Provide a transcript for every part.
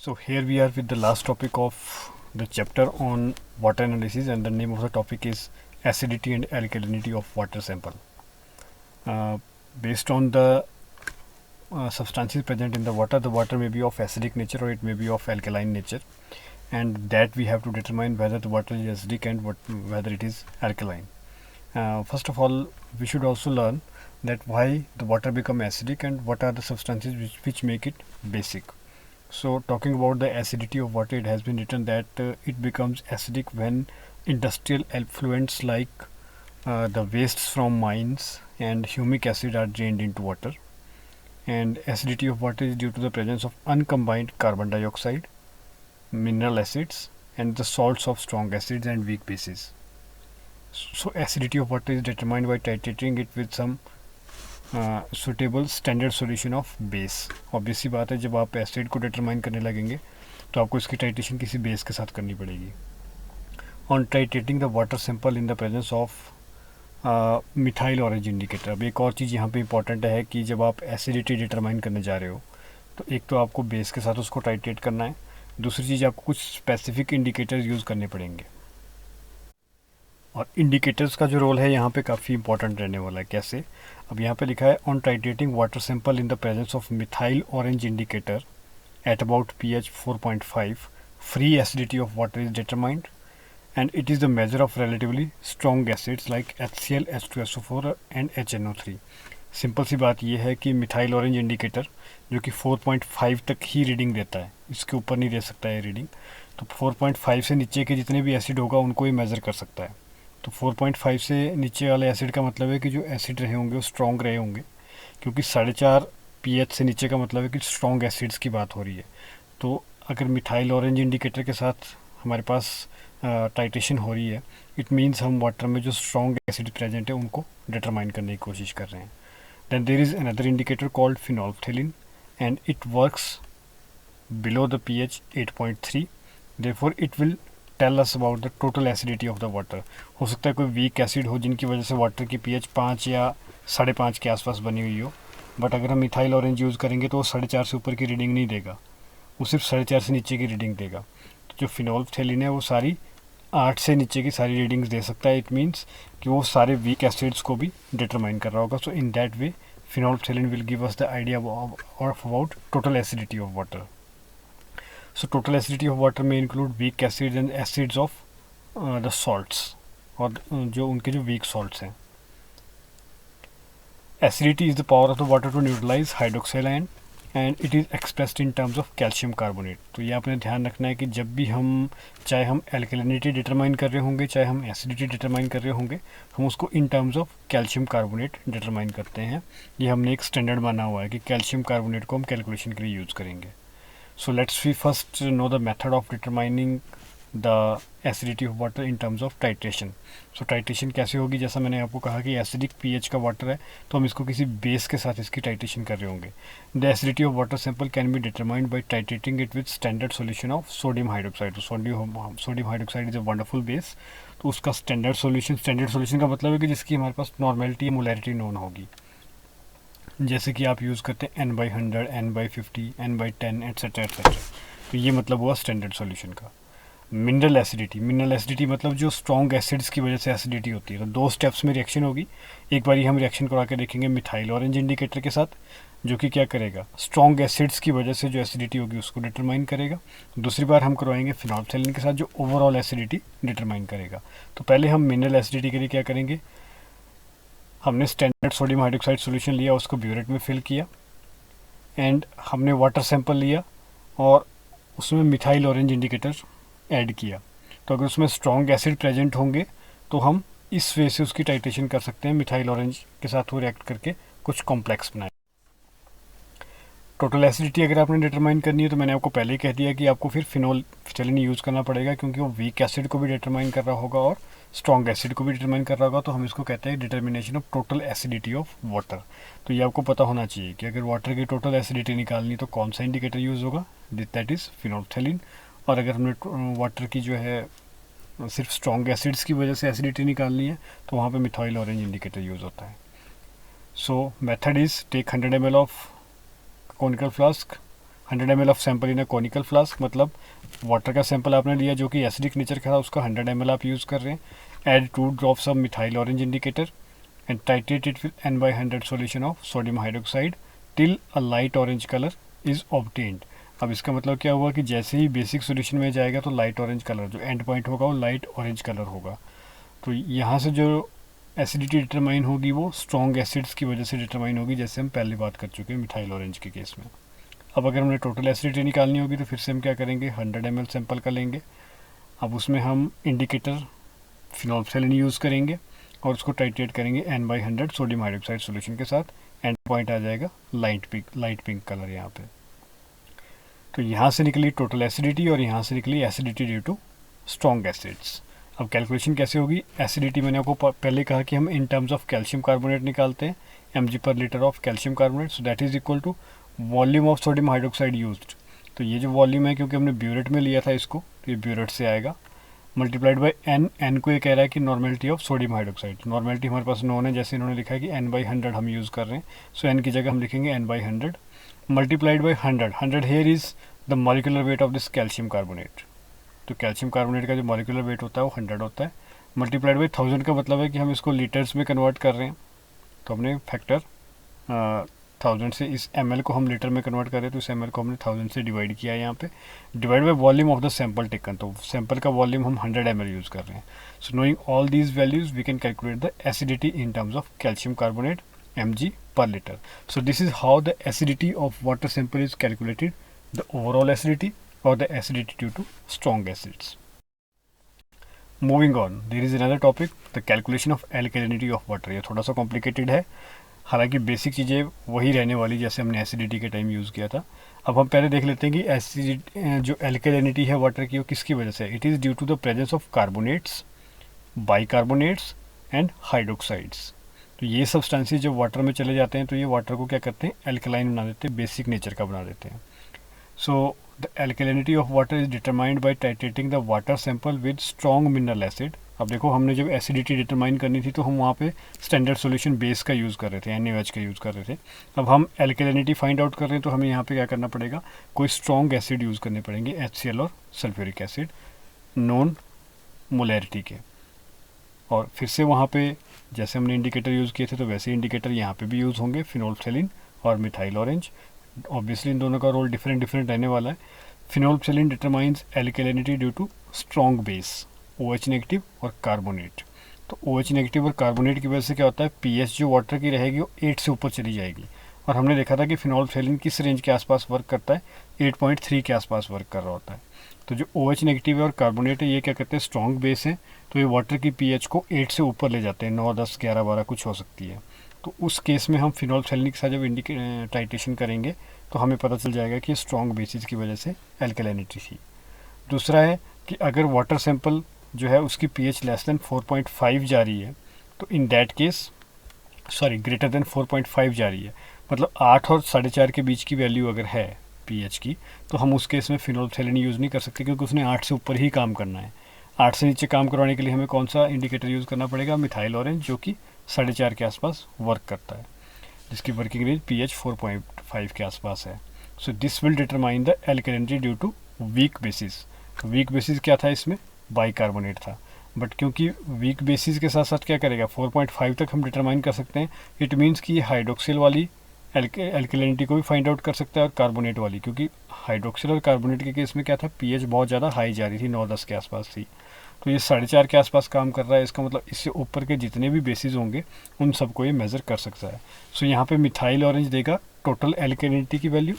So here we are with the last topic of the chapter on water analysis, and the name of the topic is acidity and alkalinity of water sample. Based on the substances present in the water may be of acidic nature or it may be of alkaline nature, and that we have to determine whether the water is acidic and whether it is alkaline. First of all, we should also learn that why the water become acidic and what are the substances which make it basic. So talking about the acidity of water, it has been written that it becomes acidic when industrial effluents like the wastes from mines and humic acid are drained into water. And acidity of water is due to the presence of uncombined carbon dioxide, mineral acids, and the salts of strong acids and weak bases. So acidity of water is determined by titrating it with some suitable standard solution of base. Obvious सी बात है, जब आप acid को determine करने लगेंगे तो आपको इसकी टाइट्रेशन किसी बेस के साथ करनी पड़ेगी. On titrating the water sample in the presence of methyl orange indicator. अब एक और चीज़ यहाँ पे इंपॉर्टेंट है कि जब आप एसिडिटी डिटरमाइन करने जा रहे हो तो एक तो आपको बेस के साथ उसको टाइट्रेट करना है, दूसरी चीज़ आपको कुछ स्पेसिफिक इंडिकेटर्स यूज़ करने पड़ेंगे. और इंडिकेटर्स का जो रोल है यहाँ पे काफ़ी इंपॉर्टेंट रहने वाला है. कैसे? अब यहाँ पे लिखा है on titrating water sample in the presence of methyl orange indicator at about pH 4.5 free acidity of water is determined and it is the measure of relatively strong acids like HCl, H2SO4 and HNO3. Simple सी बात यह है कि methyl orange indicator जो कि 4.5 तक ही reading देता है, इसके ऊपर नहीं दे सकता है रीडिंग, तो 4.5 से नीचे के जितने भी एसिड होगा उनको ही मेज़र कर सकता है. तो 4.5 से नीचे वाले एसिड का मतलब है कि जो एसिड रहे होंगे वो स्ट्रॉन्ग रहे होंगे, क्योंकि 4.5 pH से नीचे का मतलब है कि स्ट्रॉन्ग एसिड्स की बात हो रही है. तो अगर मिथाइल ऑरेंज इंडिकेटर के साथ हमारे पास टाइट्रेशन हो रही है, इट मीन्स हम वाटर में जो स्ट्रॉन्ग एसिड प्रेजेंट है उनको डिटरमाइन करने की कोशिश कर रहे हैं. Then there is another indicator called phenolphthalein and it works below the pH 8.3. therefore it will tell us about the total acidity of the water. हो सकता है कोई वीक एसिड हो जिनकी वजह से वाटर की pH 5 या 5.5 के आसपास बनी हुई हो, बट अगर हम मिथाइल ऑरेंज यूज़ करेंगे तो वो 4.5 से ऊपर की रीडिंग नहीं देगा, वो सिर्फ 4.5 से नीचे की रीडिंग देगा. तो जो फिनोल्फ्थेलिन है वो सारी 8 से नीचे की सारी रीडिंग्स दे सकता है. इट मीन्स कि वो सारे वीक एसिड्स को भी डिटरमाइन कर रहा होगा. So in that way phenolphthalein will give us the idea of about total acidity of water. So total acidity of water may include weak acids and acids of the salts, और जो उनके जो weak salts हैं. Acidity is the power of the water to neutralize hydroxyl ion and it is expressed in terms of calcium carbonate. तो ये आपने ध्यान रखना है कि जब भी हम चाहे हम alkalinity डिटरमाइन कर रहे होंगे चाहे हम एसिडिटी डिटरमाइन कर रहे होंगे, हम उसको इन terms of calcium carbonate determine करते हैं. ये हमने एक स्टैंडर्ड माना हुआ है कि कैल्शियम कार्बोनेट को हम कैलकुलेशन के लिए यूज़ करेंगे. So let's we first know the method of determining the acidity of water in terms of titration. So titration कैसे होगी? जैसा मैंने आपको कहा कि एसिडिक pH का वाटर है तो हम इसको किसी बेस के साथ इसकी टाइट्रेशन कर रहे होंगे. The acidity of water sample can be determined by titrating it with standard solution of sodium hydroxide. तो sodium hydroxide is a wonderful base. तो उसका standard solution का मतलब है कि जिसकी हमारे पास नॉर्मेलिटी या मोलैरिटी नोन होगी. जैसे कि आप यूज़ करते हैं N/100, N/50, N/10 etcetera etcetera. तो ये मतलब हुआ स्टैंडर्ड सॉल्यूशन का. मिनरल एसिडिटी मतलब जो स्ट्रॉन्ग एसिड्स की वजह से एसिडिटी होती है. तो 2 स्टेप्स में रिएक्शन होगी. एक बारी हम रिएक्शन करा के देखेंगे मिथाइल ऑरेंज इंडिकेटर के साथ, जो कि क्या करेगा, स्ट्रॉन्ग एसिड्स की वजह से जो एसिडिटी होगी उसको डिटरमाइन करेगा. दूसरी बार हम करवाएंगे फिनोल्फ्थेलिन के साथ जो ओवरऑल एसिडिटी डिटरमाइन करेगा. तो पहले हम मिनरल एसिडिटी के लिए क्या करेंगे, हमने स्टैंडर्ड सोडियम हाइड्रोक्साइड सॉल्यूशन लिया, उसको ब्यूरेट में फिल किया एंड हमने वाटर सैंपल लिया और उसमें मिथाइल ऑरेंज इंडिकेटर ऐड किया. तो अगर उसमें स्ट्रॉन्ग एसिड प्रेजेंट होंगे तो हम इस वे से उसकी टाइट्रेशन कर सकते हैं, मिथाइल ऑरेंज के साथ वो रिएक्ट करके कुछ कॉम्प्लेक्स बनाए. टोटल एसिडिटी अगर आपने डिटरमाइन करनी है तो मैंने आपको पहले ही कह दिया कि आपको फिर फिनोल्फ्थेलिन यूज़ करना पड़ेगा, क्योंकि वो वीक एसिड को भी डिटरमाइन कर रहा होगा और स्ट्रॉन्ग एसिड को भी डिटरमाइन कर रहा होगा. तो हम इसको कहते हैं determination of total acidity of water. तो ये आपको पता होना चाहिए कि अगर वाटर की टोटल एसिडिटी निकालनी तो कौन सा इंडिकेटर यूज़ होगा, दैट इज़ फिनोल्फ्थेलिन. और अगर हमने वाटर की जो है सिर्फ स्ट्रॉन्ग एसिड्स की वजह से एसिडिटी निकालनी है तो वहाँ पे मिथाइल ऑरेंज इंडिकेटर यूज़ होता है. So method is take 100 ml of conical flask, 100 ml of sample in a conical flask, मतलब वाटर का सैंपल आपने लिया जो कि एसिडिक नेचर का था, उसका 100 ml आप यूज़ कर रहे हैं। Add 2 drops of methyl orange indicator and titrate it with N/100 solution of sodium hydroxide till a light orange colour is obtained. अब इसका मतलब क्या हुआ कि जैसे ही बेसिक सॉल्यूशन में जाएगा तो लाइट ऑरेंज कलर, जो एंड पॉइंट होगा वो लाइट ऑरेंज कलर होगा। तो यहाँ से जो एसिडिटी डिटरमाइन होगी वो स्ट्रॉन्ग एसिड्स की वजह से डिटरमाइन होगी, जैसे हम पहले बात कर चुके हैं मिथाइल ऑरेंज के केस में। अब अगर हमने टोटल एसिडिटी निकालनी होगी तो फिर से हम क्या करेंगे, 100 ml सैंपल का लेंगे। अब उसमें हम इंडिकेटर फिनोल्फथैलीन यूज़ करेंगे और उसको टाइट्रेट करेंगे N/100 सोडियम हाइड्रोक्साइड सॉल्यूशन के साथ। एंड पॉइंट आ जाएगा लाइट पिंक कलर यहाँ पे। तो यहाँ से निकली टोटल एसिडिटी और यहाँ से निकली acidity due to strong acids. अब कैलकुलेशन कैसे होगी, एसिडिटी मैंने आपको पहले कहा कि हम in terms of calcium carbonate निकालते हैं, mg/L of calcium carbonate, so that is equal to volume of sodium hydroxide used. तो ये जो वॉल्यूम है, क्योंकि हमने ब्यूरेट में लिया था इसको, तो ये ब्यूरेट से आएगा, मल्टीप्लाइड बाई एन को ये कह रहा है कि normality of sodium hydroxide. Normality हमारे पास नोन है, जैसे इन्होंने लिखा है कि N/100 हम यूज़ कर रहे हैं, सो एन की जगह हम लिखेंगे N/100 multiplied by 100 here is the molecular weight of this calcium carbonate. तो कैल्शियम कार्बोनेट का जो मॉलिकुलर वेट होता है वो 100 होता है। मल्टीप्लाइड बाई 1000 का मतलब है कि हम इसको लीटर्स में कन्वर्ट कर रहे हैं, तो हमने फैक्टर 1000 से इस ml को हम लीटर में कन्वर्ट कर रहे हैं, तो इस ml को हमने 1000 से डिवाइड किया है यहाँ पे, divide by volume of the sample taken, तो सैंपल का वॉल्यूम हम 100 ml यूज़ कर रहे हैं। So knowing all these values we can calculate the acidity in terms of calcium carbonate mg/L। So this is how the acidity of water sample is calculated, the overall acidity or the acidity due to strong acids. Moving on, there is another topic, the calculation of alkalinity of water। ये थोड़ा सा complicated है, हालांकि basic चीज़ें वही रहने वाली जैसे हमने एसिडिटी के टाइम यूज़ किया था। अब हम पहले देख लेते हैं कि एसिड जो एल्केलिनिटी है वाटर की वो किसकी वजह से है। It is due to the presence of carbonates, bicarbonates and hydroxides. तो ये सब्सटेंसेस जब वाटर में चले जाते हैं तो ये वाटर को क्या करते हैं, एल्कलाइन बना देते हैं, बेसिक नेचर का बना देते हैं। So the alkalinity of water is determined by titrating the water sample with strong mineral acid. अब देखो, हमने जब एसिडिटी डिटरमाइन करनी थी तो हम वहाँ पे स्टैंडर्ड सॉल्यूशन बेस का यूज़ कर रहे थे, NaOH का यूज़ कर रहे थे। अब हम एल्कलिनिटी फाइंड आउट कर रहे हैं तो हमें यहाँ पे क्या करना पड़ेगा, कोई स्ट्रॉन्ग एसिड यूज़ करने पड़ेंगे, HCl और सल्फ्यूरिक एसिड नॉन मोलैरिटी के। और फिर से वहाँ पे जैसे हमने इंडिकेटर यूज़ किए थे तो वैसे इंडिकेटर यहाँ पे भी यूज़ होंगे, फिनोल्फथैलीन और मिथाइल ऑरेंज। ऑब्वियसली इन दोनों का रोल डिफरेंट रहने वाला है। Phenolphthalein determines alkalinity due to strong base, OH negative और कार्बोनेट। तो OH नेगेटिव और कार्बोनेट की वजह से क्या होता है, pH जो वाटर की रहेगी वो 8 से ऊपर चली जाएगी। और हमने देखा था कि फिनोल्फथैलीन किस रेंज के आसपास वर्क करता है, 8.3 के आसपास वर्क कर रहा होता है। तो जो OH नेगेटिव है और कार्बोनेट है ये क्या करते हैं, स्ट्रॉन्ग बेस है, तो ये वाटर की pH को 8 से ऊपर ले जाते हैं, 9, 10, 11, 12 कुछ हो सकती है। तो उस केस में हम फिनोल्फथैलीन के साथ जब टाइट्रेशन करेंगे तो हमें पता चल जाएगा कि स्ट्रॉन्ग बेसिस की वजह से एल्कलिनिटी थी। दूसरा है कि अगर वाटर सैंपल जो है उसकी pH लेस देन 4.5 जा रही है, तो in that case greater than 4.5 जा रही है, मतलब 8 और 4.5 के बीच की वैल्यू अगर है pH की, तो हम उस केस में फिनोल्फथैलीन यूज़ नहीं कर सकते, क्योंकि उसने 8 से ऊपर ही काम करना है। 8 से नीचे काम करवाने के लिए हमें कौन सा इंडिकेटर यूज़ करना पड़ेगा, मिथाइल ऑरेंज, जो कि 4.5 के आसपास वर्क करता है, जिसकी वर्किंग रेंज pH 4.5 के आसपास है। So this will determine the alkalinity due to weak bases. Weak bases क्या था, इसमें बाइकार्बोनेट था, बट क्योंकि वीक बेसिस के साथ साथ क्या करेगा, 4.5 तक हम डिटरमाइन कर सकते हैं। इट मीन्स कि ये हाइड्रोक्सिल वाली एल्कलिनिटी को भी फाइंड आउट कर सकता है और कार्बोनेट वाली, क्योंकि हाइड्रोक्सिल और कार्बोनेट के केस में क्या था, pH बहुत ज़्यादा हाई जा रही थी, 9-10 के आसपास थी। तो ये 4.5 के आसपास काम कर रहा है, इसका मतलब इससे ऊपर के जितने भी बेसिस होंगे उन सबको ये मेज़र कर सकता है। सो यहाँ पे मिथाइल ऑरेंज देगा टोटल एल्कलिनिटी की वैल्यू,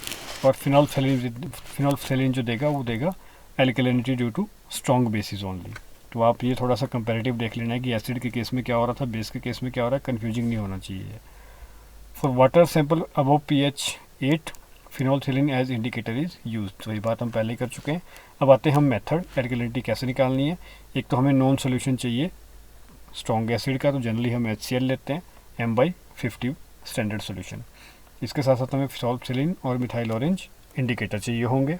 और फिनोल्फथैलीन जो देगा वो देगा alkalinity due to strong bases only. तो आप ये थोड़ा सा कंपैरेटिव देख लेना है कि एसिड के केस में क्या हो रहा था, बेस के केस में क्या हो रहा है, कन्फ्यूजिंग नहीं होना चाहिए। For water sample above pH 8 phenolphthalein as indicator is use. तो ये बात हम पहले ही कर चुके हैं। अब आते हैं हम मेथड, एल्कलिनिटी कैसे निकालनी है। एक तो हमें नॉन सोल्यूशन चाहिए स्ट्रॉन्ग एसिड का, तो जनरली हम HCl लेते हैं, M/50 स्टैंडर्ड सोल्यूशन। इसके साथ साथ हमें फिनोल्फथैलीन और मिथाइल ऑरेंज इंडिकेटर चाहिए होंगे।